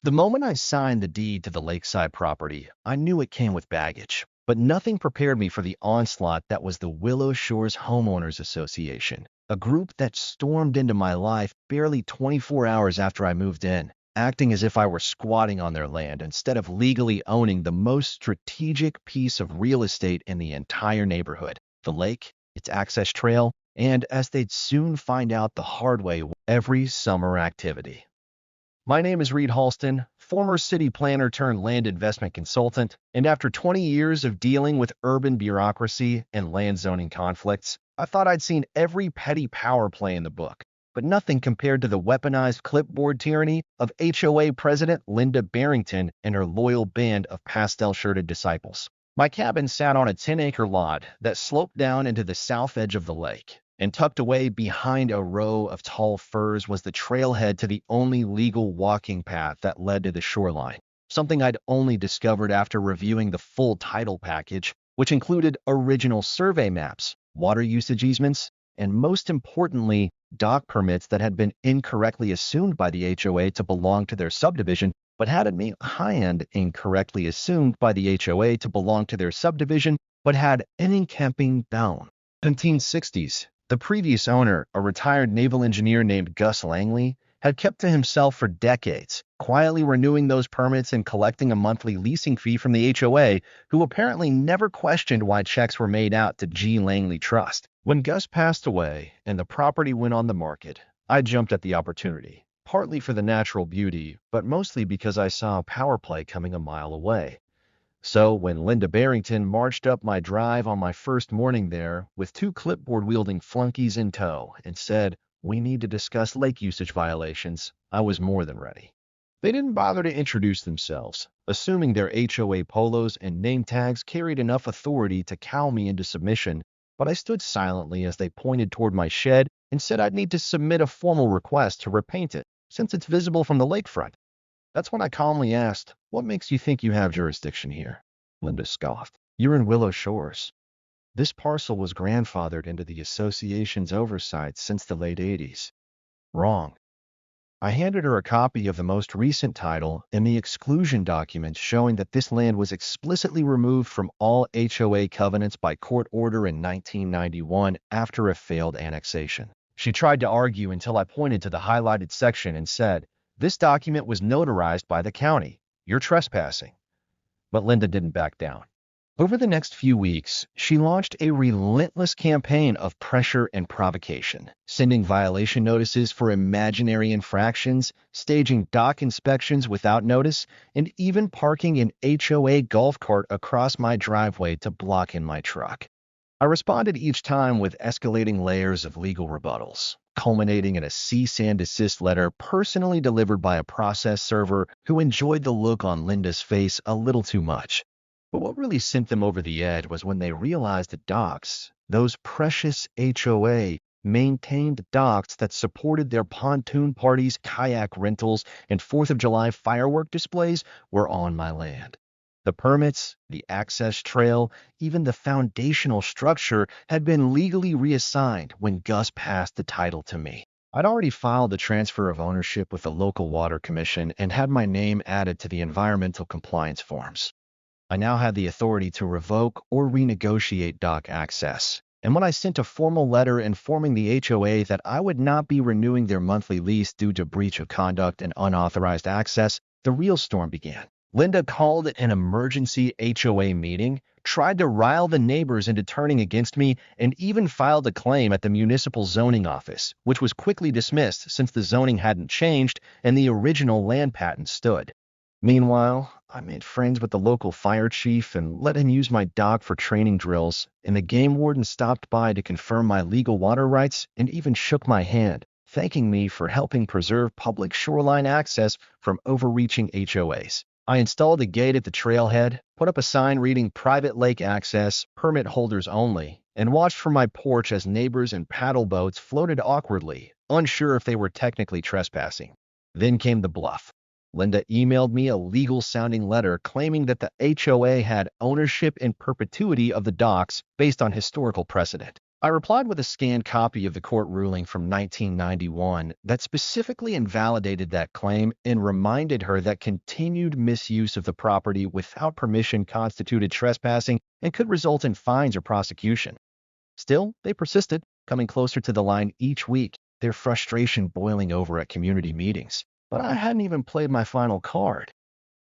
The moment I signed the deed to the lakeside property, I knew it came with baggage, but nothing prepared me for the onslaught that was the Willow Shores Homeowners Association, a group that stormed into my life barely 24 hours after I moved in, acting as if I were squatting on their land instead of legally owning the most strategic piece of real estate in the entire neighborhood, the lake, its access trail, and, as they'd soon find out the hard way, every summer activity. My name is Reed Halston, former city planner turned land investment consultant, and after 20 years of dealing with urban bureaucracy and land zoning conflicts, I thought I'd seen every petty power play in the book, but nothing compared to the weaponized clipboard tyranny of HOA President Linda Barrington and her loyal band of pastel-shirted disciples. My cabin sat on a 10-acre lot that sloped down into the south edge of the lake, and tucked away behind a row of tall firs was the trailhead to the only legal walking path that led to the shoreline, something I'd only discovered after reviewing the full title package, which included original survey maps, water usage easements, and most importantly, dock permits that had been incorrectly assumed by the HOA to belong to their subdivision, but had on the high-end incorrectly assumed by the HOA to belong to their subdivision, but had any camping down. 1960s, the previous owner, a retired naval engineer named Gus Langley, had kept to himself for decades, quietly renewing those permits and collecting a monthly leasing fee from the HOA, who apparently never questioned why checks were made out to G. Langley Trust. When Gus passed away and the property went on the market, I jumped at the opportunity, partly for the natural beauty, but mostly because I saw a power play coming a mile away. So when Linda Barrington marched up my drive on my first morning there with two clipboard-wielding flunkies in tow and said, "We need to discuss lake usage violations," I was more than ready. They didn't bother to introduce themselves, assuming their HOA polos and name tags carried enough authority to cow me into submission, but I stood silently as they pointed toward my shed and said I'd need to submit a formal request to repaint it, since it's visible from the lakefront. That's when I calmly asked, "What makes you think you have jurisdiction here?" Linda scoffed. "You're in Willow Shores. This parcel was grandfathered into the association's oversight since the late 80s. Wrong." I handed her a copy of the most recent title and the exclusion document showing that this land was explicitly removed from all HOA covenants by court order in 1991 after a failed annexation. She tried to argue until I pointed to the highlighted section and said, "This document was notarized by the county. You're trespassing." But Linda didn't back down. Over the next few weeks, she launched a relentless campaign of pressure and provocation, sending violation notices for imaginary infractions, staging dock inspections without notice, and even parking an HOA golf cart across my driveway to block in my truck. I responded each time with escalating layers of legal rebuttals, culminating in a cease and desist letter personally delivered by a process server who enjoyed the look on Linda's face a little too much. But what really sent them over the edge was when they realized that docks, those precious HOA, maintained docks that supported their pontoon parties, kayak rentals, and 4th of July firework displays, were on my land. The permits, the access trail, even the foundational structure had been legally reassigned when Gus passed the title to me. I'd already filed the transfer of ownership with the local water commission and had my name added to the environmental compliance forms. I now had the authority to revoke or renegotiate dock access. And when I sent a formal letter informing the HOA that I would not be renewing their monthly lease due to breach of conduct and unauthorized access, the real storm began. Linda called an emergency HOA meeting, tried to rile the neighbors into turning against me, and even filed a claim at the municipal zoning office, which was quickly dismissed since the zoning hadn't changed and the original land patent stood. Meanwhile, I made friends with the local fire chief and let him use my dock for training drills, and the game warden stopped by to confirm my legal water rights and even shook my hand, thanking me for helping preserve public shoreline access from overreaching HOAs. I installed a gate at the trailhead, put up a sign reading "Private Lake Access, Permit Holders Only," and watched from my porch as neighbors and paddle boats floated awkwardly, unsure if they were technically trespassing. Then came the bluff. Linda emailed me a legal-sounding letter claiming that the HOA had ownership in perpetuity of the docks based on historical precedent. I replied with a scanned copy of the court ruling from 1991 that specifically invalidated that claim and reminded her that continued misuse of the property without permission constituted trespassing and could result in fines or prosecution. Still, they persisted, coming closer to the line each week, their frustration boiling over at community meetings. But I hadn't even played my final card.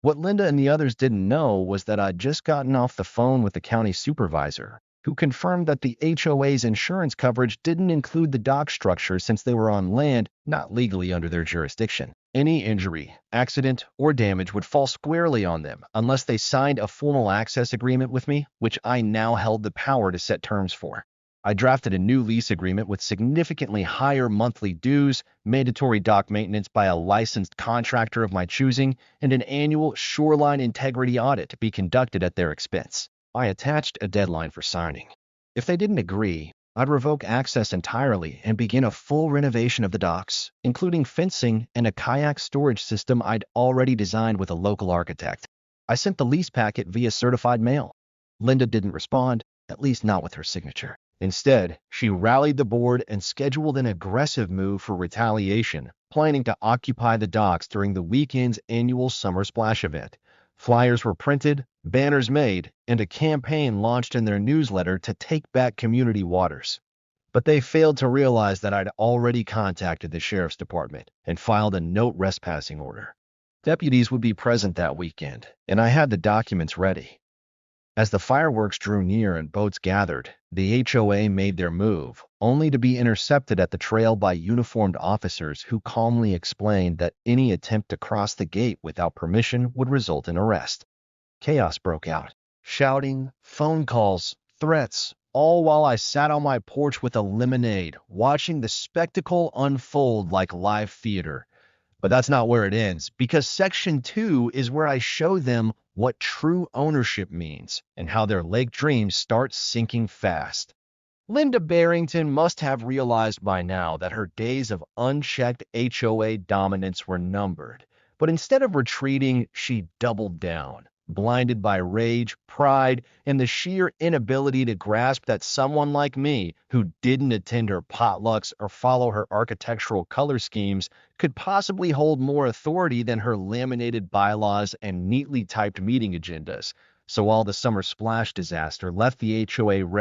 What Linda and the others didn't know was that I'd just gotten off the phone with the county supervisor, who confirmed that the HOA's insurance coverage didn't include the dock structure since they were on land not legally under their jurisdiction. Any injury, accident, or damage would fall squarely on them unless they signed a formal access agreement with me, which I now held the power to set terms for. I drafted a new lease agreement with significantly higher monthly dues, mandatory dock maintenance by a licensed contractor of my choosing, and an annual shoreline integrity audit to be conducted at their expense. I attached a deadline for signing. If they didn't agree, I'd revoke access entirely and begin a full renovation of the docks, including fencing and a kayak storage system I'd already designed with a local architect. I sent the lease packet via certified mail. Linda didn't respond, at least not with her signature. Instead, she rallied the board and scheduled an aggressive move for retaliation, planning to occupy the docks during the weekend's annual Summer Splash event. Flyers were printed, banners made, and a campaign launched in their newsletter to take back community waters. But they failed to realize that I'd already contacted the sheriff's department and filed a no trespassing order. Deputies would be present that weekend, and I had the documents ready. As the fireworks drew near and boats gathered, the HOA made their move, only to be intercepted at the trail by uniformed officers who calmly explained that any attempt to cross the gate without permission would result in arrest. Chaos broke out. Shouting, phone calls, threats, all while I sat on my porch with a lemonade, watching the spectacle unfold like live theater. But that's not where it ends, because Section 2 is where I show them what true ownership means and how their lake dreams start sinking fast. Linda Barrington must have realized by now that her days of unchecked HOA dominance were numbered, but instead of retreating, she doubled down, blinded by rage, pride, and the sheer inability to grasp that someone like me, who didn't attend her potlucks or follow her architectural color schemes, could possibly hold more authority than her laminated bylaws and neatly typed meeting agendas. So while the Summer Splash disaster left the HOA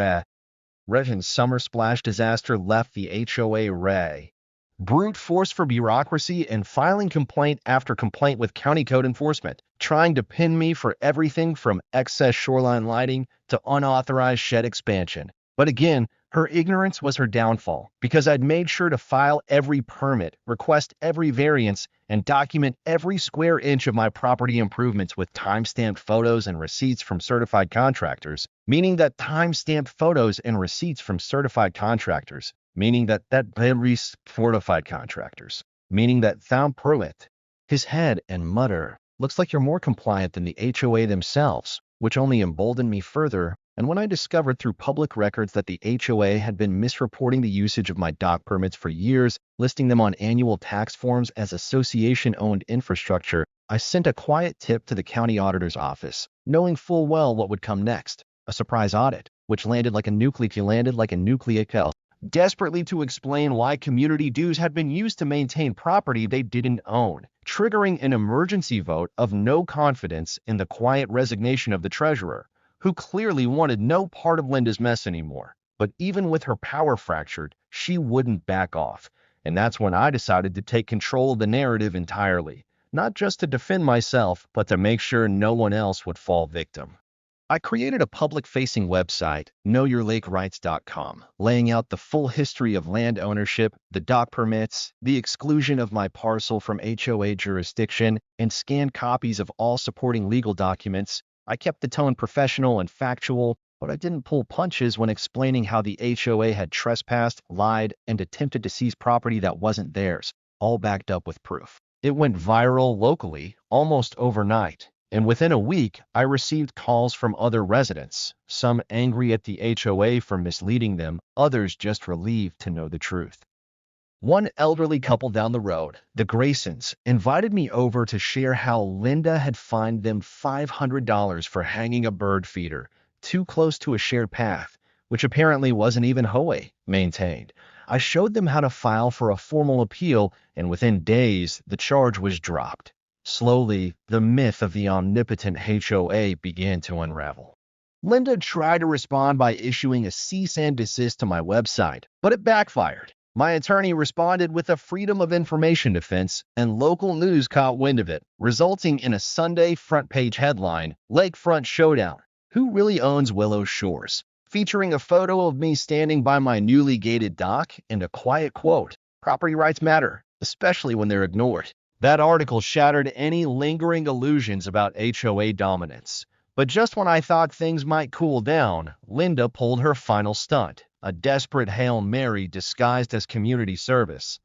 brute force for bureaucracy and filing complaint after complaint with county code enforcement, trying to pin me for everything from excess shoreline lighting to unauthorized shed expansion. But again, her ignorance was her downfall, because I'd made sure to file every permit, request every variance, and document every square inch of my property improvements with time-stamped photos and receipts from certified contractors, meaning that time-stamped photos and receipts from certified contractors, meaning that very fortified contractors, meaning that found permit. His head and mutter, looks like you're more compliant than the HOA themselves, which only emboldened me further. And when I discovered through public records that the HOA had been misreporting the usage of my dock permits for years, listing them on annual tax forms as association-owned infrastructure, I sent a quiet tip to the county auditor's office, knowing full well what would come next, a surprise audit, which landed like a nuclear hell, desperately to explain why community dues had been used to maintain property they didn't own, triggering an emergency vote of no confidence in the quiet resignation of the treasurer, who clearly wanted no part of Linda's mess anymore. But even with her power fractured, she wouldn't back off. And that's when I decided to take control of the narrative entirely, not just to defend myself, but to make sure no one else would fall victim. I created a public-facing website, knowyourlakerights.com, laying out the full history of land ownership, the dock permits, the exclusion of my parcel from HOA jurisdiction, and scanned copies of all supporting legal documents. I kept the tone professional and factual, but I didn't pull punches when explaining how the HOA had trespassed, lied, and attempted to seize property that wasn't theirs, all backed up with proof. It went viral locally, almost overnight, and within a week, I received calls from other residents, some angry at the HOA for misleading them, others just relieved to know the truth. One elderly couple down the road, the Graysons, invited me over to share how Linda had fined them $500 for hanging a bird feeder too close to a shared path, which apparently wasn't even HOA maintained. I showed them how to file for a formal appeal, and within days, the charge was dropped. Slowly, the myth of the omnipotent HOA began to unravel. Linda tried to respond by issuing a cease and desist to my website, but it backfired. My attorney responded with a Freedom of Information defense, and local news caught wind of it, resulting in a Sunday front-page headline, "Lakefront Showdown: Who Really Owns Willow Shores?" featuring a photo of me standing by my newly gated dock and a quiet quote, "Property rights matter, especially when they're ignored." That article shattered any lingering illusions about HOA dominance. But just when I thought things might cool down, Linda pulled her final stunt, a desperate Hail Mary disguised as community service.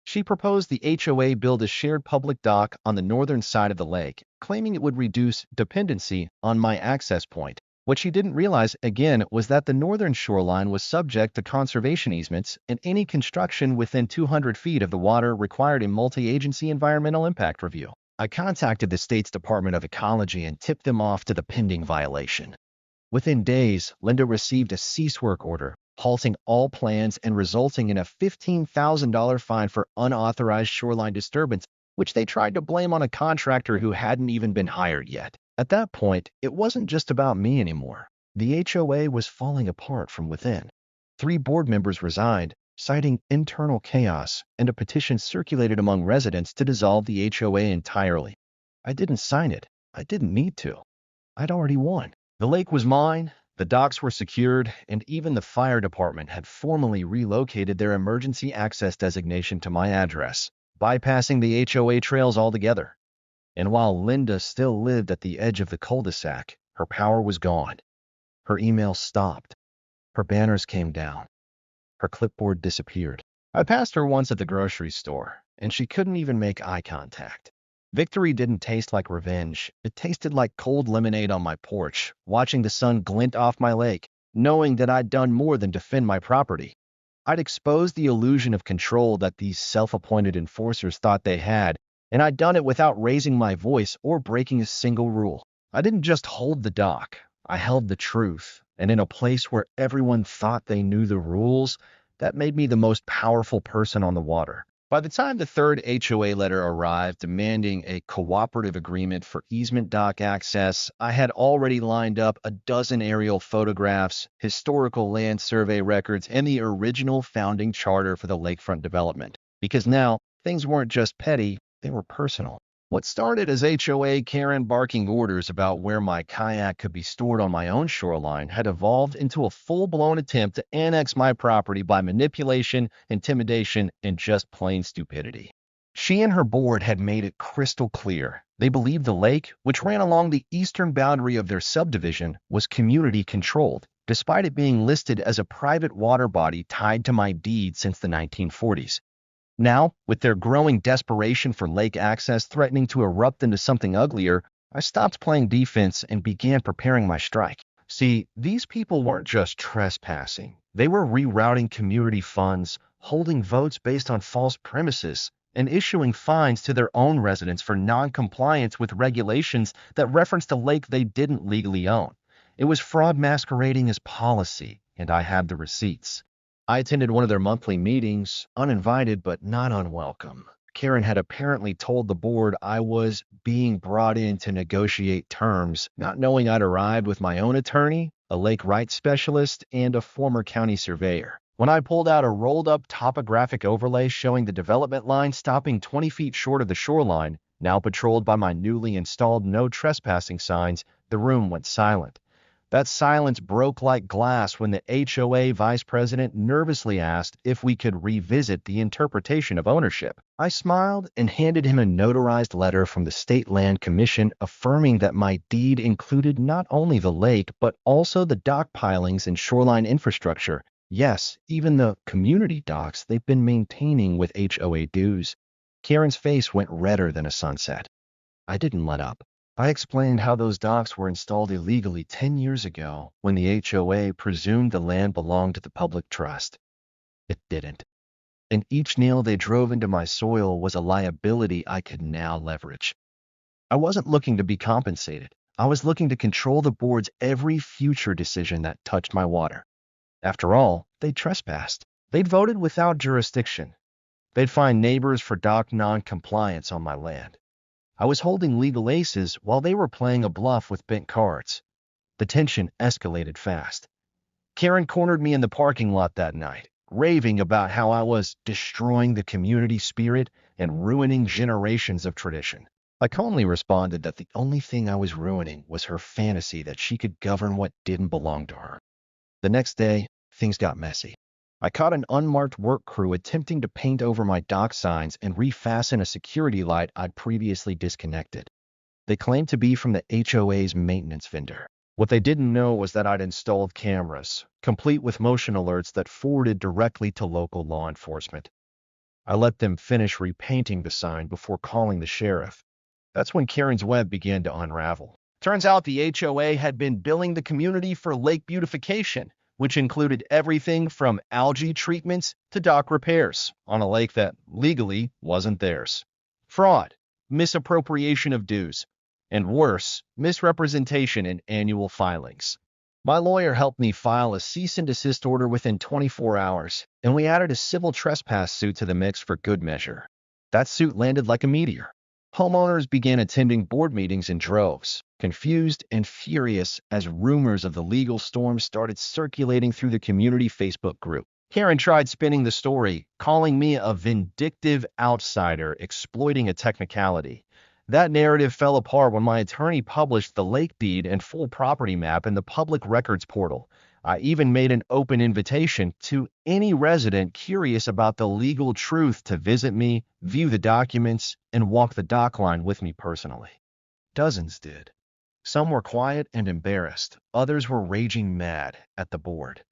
She proposed the HOA build a shared public dock on the northern side of the lake, claiming it would reduce dependency on my access point. What she didn't realize, again, was that the northern shoreline was subject to conservation easements, and any construction within 200 feet of the water required a multi-agency environmental impact review. I contacted the state's Department of Ecology and tipped them off to the pending violation. Within days, Linda received a cease work order, halting all plans and resulting in a $15,000 fine for unauthorized shoreline disturbance, which they tried to blame on a contractor who hadn't even been hired yet. At that point, it wasn't just about me anymore. The HOA was falling apart from within. 3 board members resigned, citing internal chaos, and a petition circulated among residents to dissolve the HOA entirely. I didn't sign it. I didn't need to. I'd already won. The lake was mine, the docks were secured, and even the fire department had formally relocated their emergency access designation to my address, bypassing the HOA trails altogether. And while Linda still lived at the edge of the cul-de-sac, her power was gone. Her email stopped. Her banners came down. Her clipboard disappeared. I passed her once at the grocery store, and she couldn't even make eye contact. Victory didn't taste like revenge. It tasted like cold lemonade on my porch, watching the sun glint off my lake, knowing that I'd done more than defend my property. I'd exposed the illusion of control that these self-appointed enforcers thought they had, and I'd done it without raising my voice or breaking a single rule. I didn't just hold the dock. I held the truth, and in a place where everyone thought they knew the rules, that made me the most powerful person on the water. By the time the 3rd HOA letter arrived demanding a cooperative agreement for easement dock access, I had already lined up a dozen aerial photographs, historical land survey records, and the original founding charter for the lakefront development. Because now, things weren't just petty, they were personal. What started as HOA Karen barking orders about where my kayak could be stored on my own shoreline had evolved into a full-blown attempt to annex my property by manipulation, intimidation, and just plain stupidity. She and her board had made it crystal clear. They believed the lake, which ran along the eastern boundary of their subdivision, was community-controlled, despite it being listed as a private water body tied to my deed since the 1940s. Now, with their growing desperation for lake access threatening to erupt into something uglier, I stopped playing defense and began preparing my strike. See, these people weren't just trespassing. They were rerouting community funds, holding votes based on false premises, and issuing fines to their own residents for non-compliance with regulations that referenced a lake they didn't legally own. It was fraud masquerading as policy, and I had the receipts. I attended one of their monthly meetings, uninvited but not unwelcome. Karen had apparently told the board I was being brought in to negotiate terms, not knowing I'd arrived with my own attorney, a lake rights specialist, and a former county surveyor. When I pulled out a rolled-up topographic overlay showing the development line stopping 20 feet short of the shoreline, now patrolled by my newly installed no trespassing signs, the room went silent. That silence broke like glass when the HOA vice president nervously asked if we could revisit the interpretation of ownership. I smiled and handed him a notarized letter from the State Land Commission affirming that my deed included not only the lake, but also the dock pilings and shoreline infrastructure. Yes, even the community docks they've been maintaining with HOA dues. Karen's face went redder than a sunset. I didn't let up. I explained how those docks were installed illegally 10 years ago when the HOA presumed the land belonged to the public trust. It didn't. And each nail they drove into my soil was a liability I could now leverage. I wasn't looking to be compensated. I was looking to control the board's every future decision that touched my water. After all, they'd trespassed. They'd voted without jurisdiction. They'd find neighbors for dock non-compliance on my land. I was holding legal aces while they were playing a bluff with bent cards. The tension escalated fast. Karen cornered me in the parking lot that night, raving about how I was destroying the community spirit and ruining generations of tradition. I calmly responded that the only thing I was ruining was her fantasy that she could govern what didn't belong to her. The next day, things got messy. I caught an unmarked work crew attempting to paint over my dock signs and refasten a security light I'd previously disconnected. They claimed to be from the HOA's maintenance vendor. What they didn't know was that I'd installed cameras, complete with motion alerts that forwarded directly to local law enforcement. I let them finish repainting the sign before calling the sheriff. That's when Karen's web began to unravel. Turns out the HOA had been billing the community for lake beautification, which included everything from algae treatments to dock repairs on a lake that legally wasn't theirs. Fraud, misappropriation of dues, and worse, misrepresentation in annual filings. My lawyer helped me file a cease and desist order within 24 hours, and we added a civil trespass suit to the mix for good measure. That suit landed like a meteor. Homeowners began attending board meetings in droves, confused and furious as rumors of the legal storm started circulating through the community Facebook group. Karen tried spinning the story, calling me a vindictive outsider exploiting a technicality. That narrative fell apart when my attorney published the lake deed and full property map in the public records portal. I even made an open invitation to any resident curious about the legal truth to visit me, view the documents, and walk the dock line with me personally. Dozens did. Some were quiet and embarrassed. Others were raging mad at the board.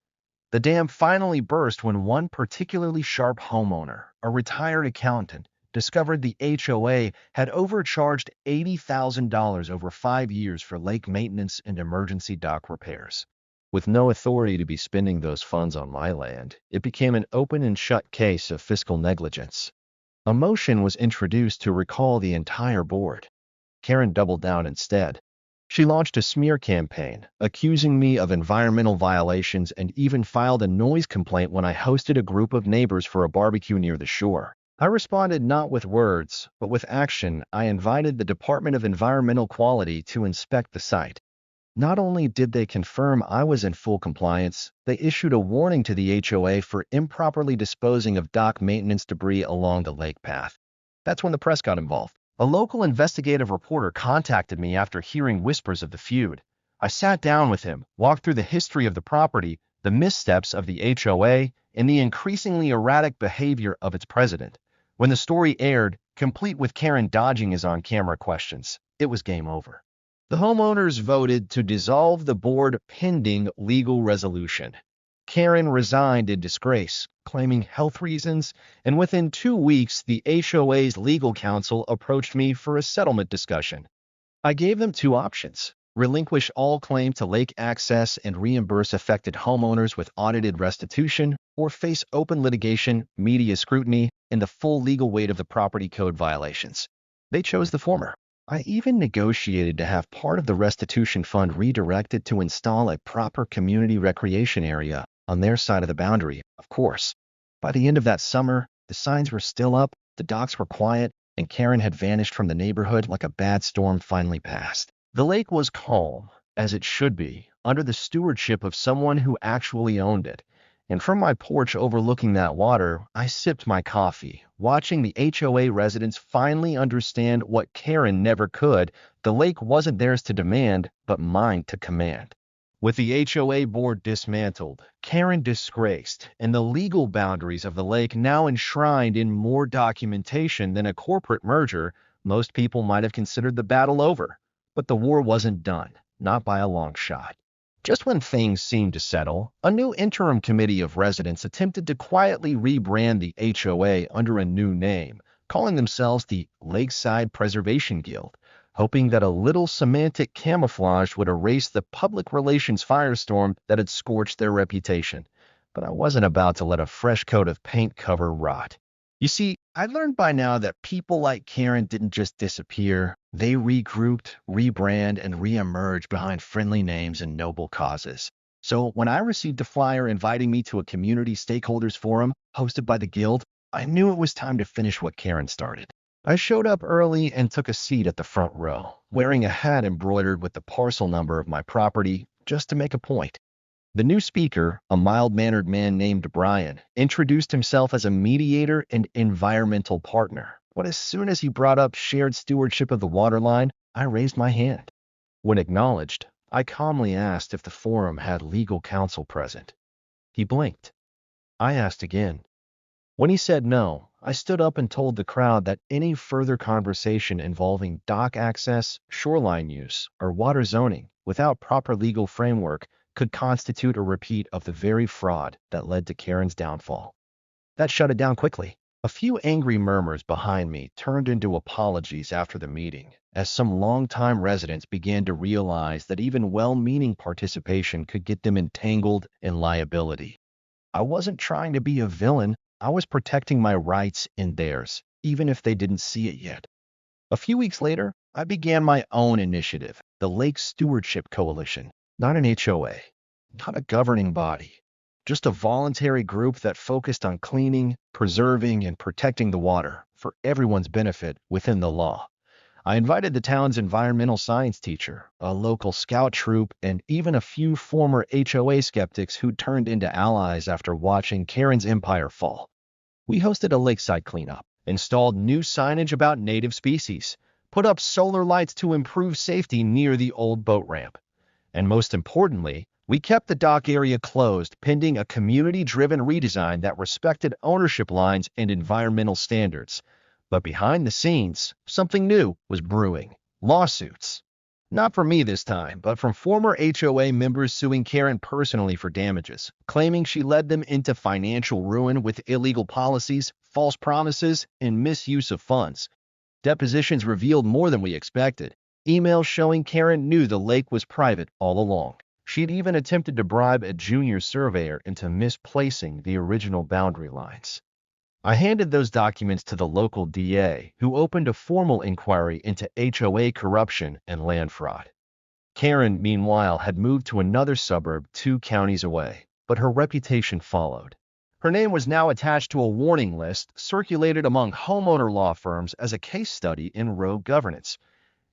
The dam finally burst when one particularly sharp homeowner, a retired accountant, discovered the HOA had overcharged $80,000 over 5 years for lake maintenance and emergency dock repairs. With no authority to be spending those funds on my land, it became an open and shut case of fiscal negligence. A motion was introduced to recall the entire board. Karen doubled down instead. She launched a smear campaign, accusing me of environmental violations and even filed a noise complaint when I hosted a group of neighbors for a barbecue near the shore. I responded not with words, but with action. I invited the Department of Environmental Quality to inspect the site. Not only did they confirm I was in full compliance, they issued a warning to the HOA for improperly disposing of dock maintenance debris along the lake path. That's when the press got involved. A local investigative reporter contacted me after hearing whispers of the feud. I sat down with him, walked through the history of the property, the missteps of the HOA, and the increasingly erratic behavior of its president. When the story aired, complete with Karen dodging his on-camera questions, it was game over. The homeowners voted to dissolve the board pending legal resolution. Karen resigned in disgrace, claiming health reasons, and within 2 weeks, the HOA's legal counsel approached me for a settlement discussion. I gave them 2 options: relinquish all claim to lake access and reimburse affected homeowners with audited restitution, or face open litigation, media scrutiny, and the full legal weight of the property code violations. They chose the former. I even negotiated to have part of the restitution fund redirected to install a proper community recreation area on their side of the boundary, of course. By the end of that summer, the signs were still up, the docks were quiet, and Karen had vanished from the neighborhood like a bad storm finally passed. The lake was calm, as it should be, under the stewardship of someone who actually owned it. And from my porch overlooking that water, I sipped my coffee, watching the HOA residents finally understand what Karen never could. The lake wasn't theirs to demand, but mine to command. With the HOA board dismantled, Karen disgraced, and the legal boundaries of the lake now enshrined in more documentation than a corporate merger, most people might have considered the battle over. But the war wasn't done, not by a long shot. Just when things seemed to settle, a new interim committee of residents attempted to quietly rebrand the HOA under a new name, calling themselves the Lakeside Preservation Guild, hoping that a little semantic camouflage would erase the public relations firestorm that had scorched their reputation. But I wasn't about to let a fresh coat of paint cover rot. You see, I learned by now that people like Karen didn't just disappear. They regrouped, rebrand, and reemerged behind friendly names and noble causes. So when I received a flyer inviting me to a community stakeholders forum hosted by the Guild, I knew it was time to finish what Karen started. I showed up early and took a seat at the front row, wearing a hat embroidered with the parcel number of my property just to make a point. The new speaker, a mild-mannered man named Brian, introduced himself as a mediator and environmental partner. But as soon as he brought up shared stewardship of the water line, I raised my hand. When acknowledged, I calmly asked if the forum had legal counsel present. He blinked. I asked again. When he said no, I stood up and told the crowd that any further conversation involving dock access, shoreline use, or water zoning without proper legal framework could constitute a repeat of the very fraud that led to Karen's downfall. That shut it down quickly. A few angry murmurs behind me turned into apologies after the meeting, as some longtime residents began to realize that even well-meaning participation could get them entangled in liability. I wasn't trying to be a villain. I was protecting my rights and theirs, even if they didn't see it yet. A few weeks later, I began my own initiative, the Lake Stewardship Coalition, not an HOA, not a governing body, just a voluntary group that focused on cleaning, preserving, and protecting the water for everyone's benefit within the law. I invited the town's environmental science teacher, a local scout troop, and even a few former HOA skeptics who turned into allies after watching Karen's empire fall. We hosted a lakeside cleanup, installed new signage about native species, put up solar lights to improve safety near the old boat ramp. And most importantly, we kept the dock area closed pending a community-driven redesign that respected ownership lines and environmental standards. But behind the scenes, something new was brewing. Lawsuits. Not from me this time, but from former HOA members suing Karen personally for damages, claiming she led them into financial ruin with illegal policies, false promises, and misuse of funds. Depositions revealed more than we expected. Emails showing Karen knew the lake was private all along. She'd even attempted to bribe a junior surveyor into misplacing the original boundary lines. I handed those documents to the local DA, who opened a formal inquiry into HOA corruption and land fraud. Karen, meanwhile, had moved to another suburb 2 counties away, but her reputation followed. Her name was now attached to a warning list circulated among homeowner law firms as a case study in rogue governance.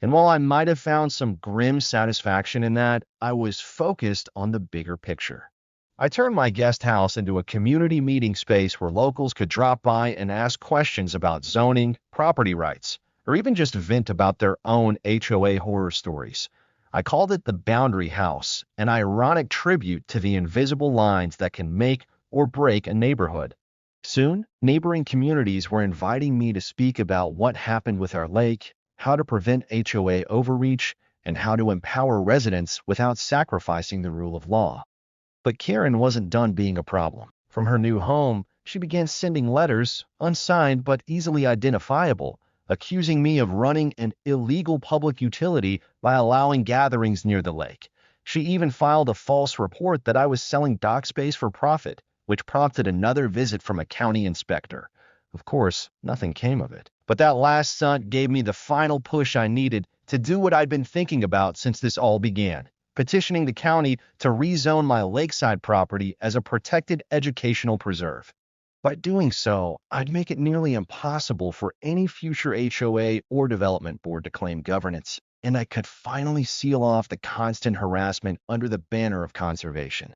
And while I might have found some grim satisfaction in that, I was focused on the bigger picture. I turned my guest house into a community meeting space where locals could drop by and ask questions about zoning, property rights, or even just vent about their own HOA horror stories. I called it the Boundary House, an ironic tribute to the invisible lines that can make or break a neighborhood. Soon, neighboring communities were inviting me to speak about what happened with our lake, how to prevent HOA overreach, and how to empower residents without sacrificing the rule of law. But Karen wasn't done being a problem. From her new home, she began sending letters, unsigned but easily identifiable, accusing me of running an illegal public utility by allowing gatherings near the lake. She even filed a false report that I was selling dock space for profit, which prompted another visit from a county inspector. Of course, nothing came of it. But that last stunt gave me the final push I needed to do what I'd been thinking about since this all began: petitioning the county to rezone my lakeside property as a protected educational preserve. By doing so, I'd make it nearly impossible for any future HOA or development board to claim governance, and I could finally seal off the constant harassment under the banner of conservation.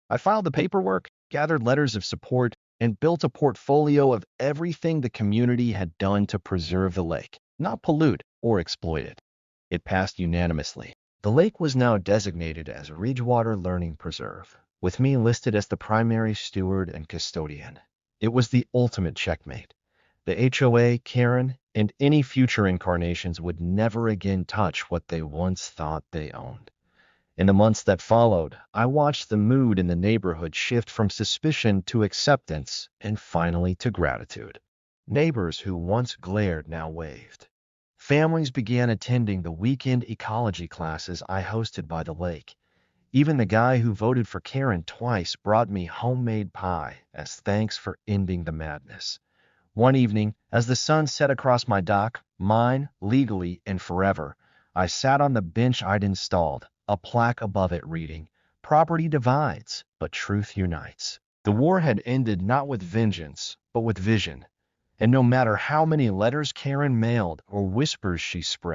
I filed the paperwork, gathered letters of support, and built a portfolio of everything the community had done to preserve the lake, not pollute or exploit it. It passed unanimously. The lake was now designated as Ridgewater Learning Preserve, with me listed as the primary steward and custodian. It was the ultimate checkmate. The HOA, Karen, and any future incarnations would never again touch what they once thought they owned. In the months that followed, I watched the mood in the neighborhood shift from suspicion to acceptance and finally to gratitude. Neighbors who once glared now waved. Families began attending the weekend ecology classes I hosted by the lake. Even the guy who voted for Karen twice brought me homemade pie as thanks for ending the madness. One evening, as the sun set across my dock, mine, legally and forever, I sat on the bench I'd installed, a plaque above it reading, Property divides, but truth unites. The war had ended not with vengeance, but with vision. And no matter how many letters Karen mailed or whispers she spread,